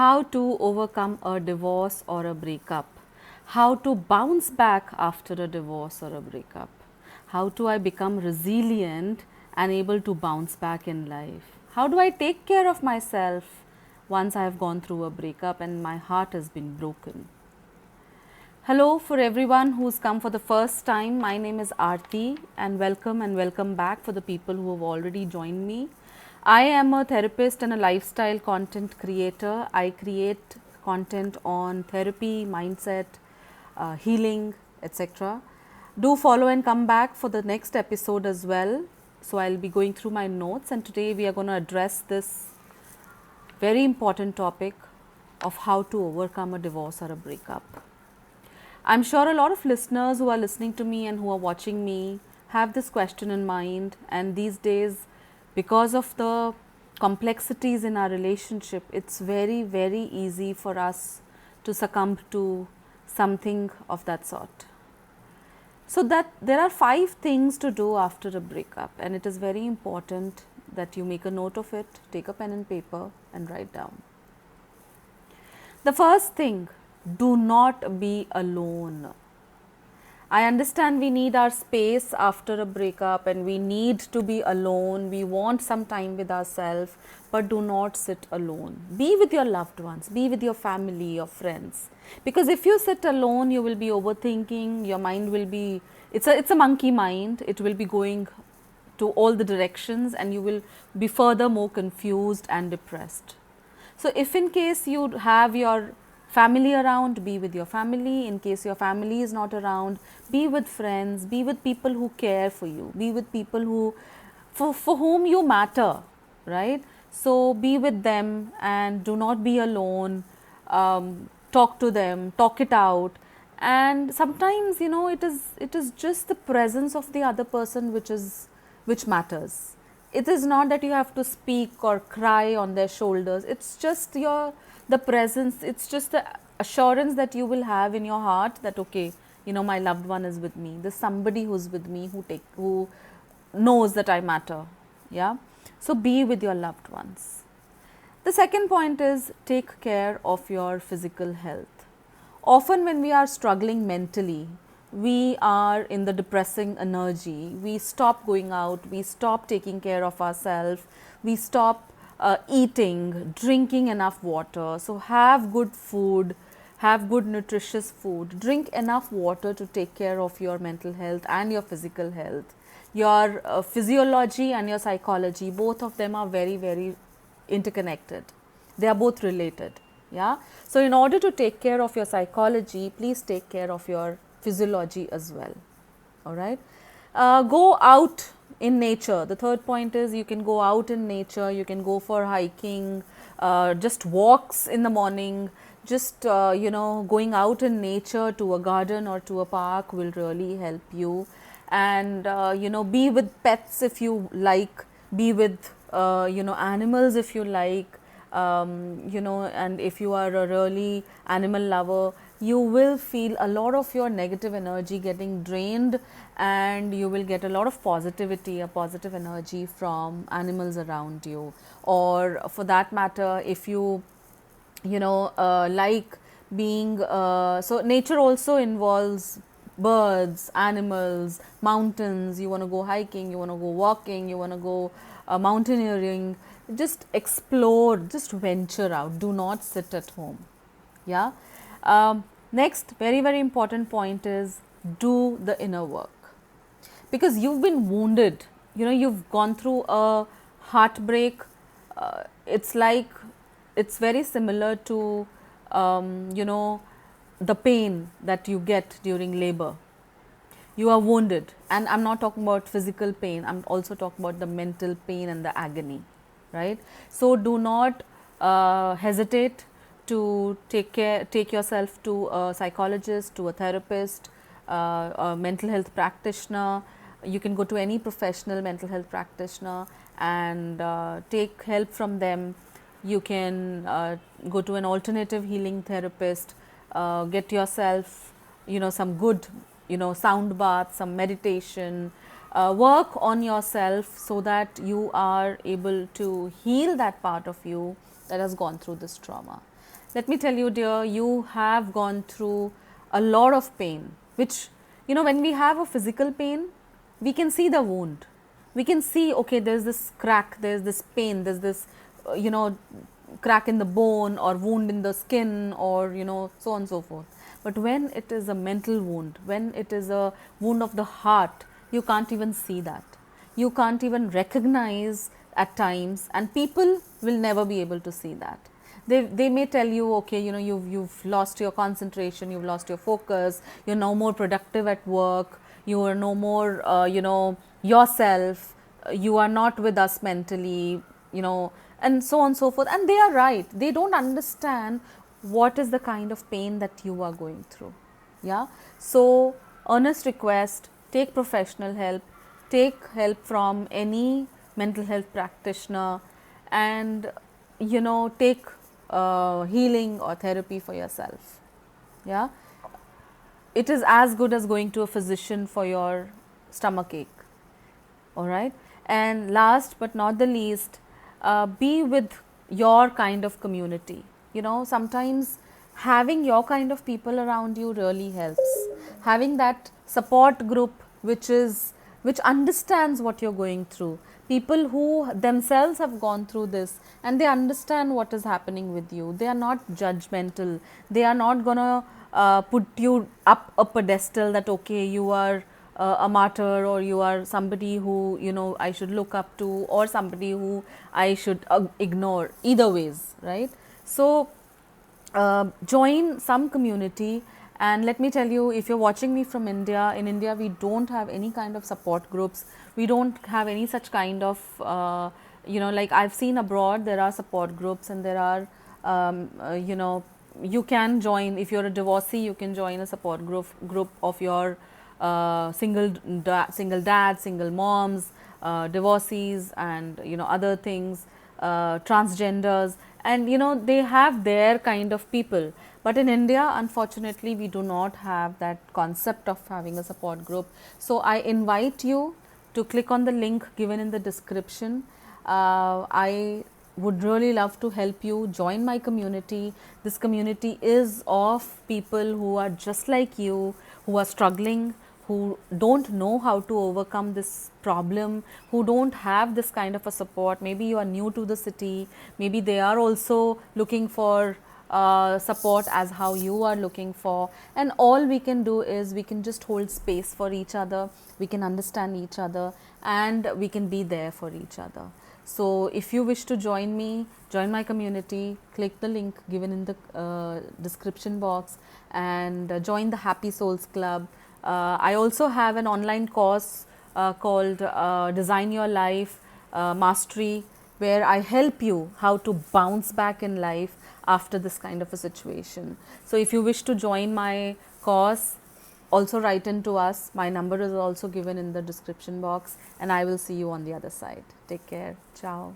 how to overcome a divorce or a breakup, how to bounce back after a divorce or a breakup, how do I become resilient and able to bounce back in life, how do I take care of myself once I have gone through a breakup and my heart has been broken. Hello for everyone who's come for the first time. My name is Aarti and welcome back for the people who have already joined me. I am a therapist and a lifestyle content creator. I create content on therapy, mindset, healing, etc. Do follow and come back for the next episode as well. So I'll be going through my notes, and today we are going to address this very important topic of how to overcome a divorce or a breakup. I'm sure a lot of listeners who are listening to me and who are watching me have this question in mind, and these days, because of the complexities in our relationship, it's very, very easy for us to succumb to something of that sort. So that there are 5 things to do after a breakup, and it is very important that you make a note of it, take a pen and paper and write down. The first thing, do not be alone. I understand we need our space after a breakup and we need to be alone. We want some time with ourselves, but do not sit alone. Be with your loved ones, be with your family, your friends. Because if you sit alone, you will be overthinking, your mind will be, it's a monkey mind, it will be going to all the directions and you will be further more confused and depressed. So if in case you have your family around, be with your family. In case your family is not around, be with friends, be with people who care for you, be with people who for whom you matter, right? So be with them and do not be alone. Talk to them, talk it out. And sometimes, it is just the presence of the other person which matters. It is not that you have to speak or cry on their shoulders. It's just the presence, it's just the assurance that you will have in your heart that okay, my loved one is with me. There's somebody who's with me who knows that I matter. Yeah. So be with your loved ones. The second point is take care of your physical health. Often when we are struggling mentally, we are in the depressing energy, we stop going out, we stop taking care of ourselves, we stop eating, drinking enough water. So have good food, have good nutritious food, drink enough water to take care of your mental health and your physical health. Your physiology and your psychology, both of them are very, very interconnected. They are both related. Yeah. So in order to take care of your psychology, please take care of your physiology as well. All right. Go out in nature. The third point is you can go out in nature, you can go for hiking, just walks in the morning, just going out in nature to a garden or to a park will really help you. And be with pets if you like, be with animals if you like, and if you are a really animal lover, you will feel a lot of your negative energy getting drained and you will get a lot of positivity, a positive energy from animals around you. Or for that matter, if you like being, so nature also involves birds, animals, mountains. You want to go hiking, you want to go walking, you want to go mountaineering. Just explore, just venture out, do not sit at home. Yeah. Next, very, very important point is do the inner work, because you've been wounded, you've gone through a heartbreak. It's like, it's very similar to the pain that you get during labor. You are wounded, and I'm not talking about physical pain, I'm also talking about the mental pain and the agony, right? So do not hesitate to take yourself to a psychologist, to a therapist, a mental health practitioner. You can go to any professional mental health practitioner and take help from them. You can go to an alternative healing therapist, get yourself some good sound bath, some meditation, work on yourself so that you are able to heal that part of you that has gone through this trauma. let me tell you, dear, you have gone through a lot of pain, which, when we have a physical pain, we can see the wound. We can see, okay, there's this crack, there's this pain, there's this, crack in the bone or wound in the skin, or, so on and so forth. But when it is a mental wound, when it is a wound of the heart, you can't even see that. You can't even recognize at times, and people will never be able to see that. They may tell you, okay, you've lost your concentration, you've lost your focus, you're no more productive at work, you are no more, yourself, you are not with us mentally, and so on and so forth. And they are right. They don't understand what is the kind of pain that you are going through. Yeah. So, earnest request, take professional help, take help from any mental health practitioner, and take healing or therapy for yourself. Yeah, it is as good as going to a physician for your stomach ache. All right. And last but not the least, be with your kind of community. Sometimes having your kind of people around you really helps. Having that support group which understands what you're going through, people who themselves have gone through this, and they understand what is happening with you. They are not judgmental. They are not gonna put you up a pedestal that, okay, you are a martyr, or you are somebody who I should look up to, or somebody who I should ignore. Either ways, right? So join some community. And let me tell you, if you're watching me from India, in India we don't have any kind of support groups. We don't have any such kind of like I've seen abroad, there are support groups, and there are you can join. If you're a divorcee, you can join a support group of your single dad, single moms, divorcees, and other things, transgenders, and they have their kind of people. But in India, unfortunately, we do not have that concept of having a support group. So I invite you to click on the link given in the description. I would really love to help you join my community. This community is of people who are just like you, who are struggling, who don't know how to overcome this problem, who don't have this kind of a support. Maybe you are new to the city, maybe they are also looking for support as how you are looking for, and all we can do is we can just hold space for each other, we can understand each other, and we can be there for each other. So if you wish to join me, join my community, click the link given in the description box, and join the Happy Souls Club. I also have an online course called Design Your Life Mastery, where I help you how to bounce back in life after this kind of a situation. So if you wish to join my course, also write in to us. My number is also given in the description box, and I will see you on the other side. Take care. Ciao.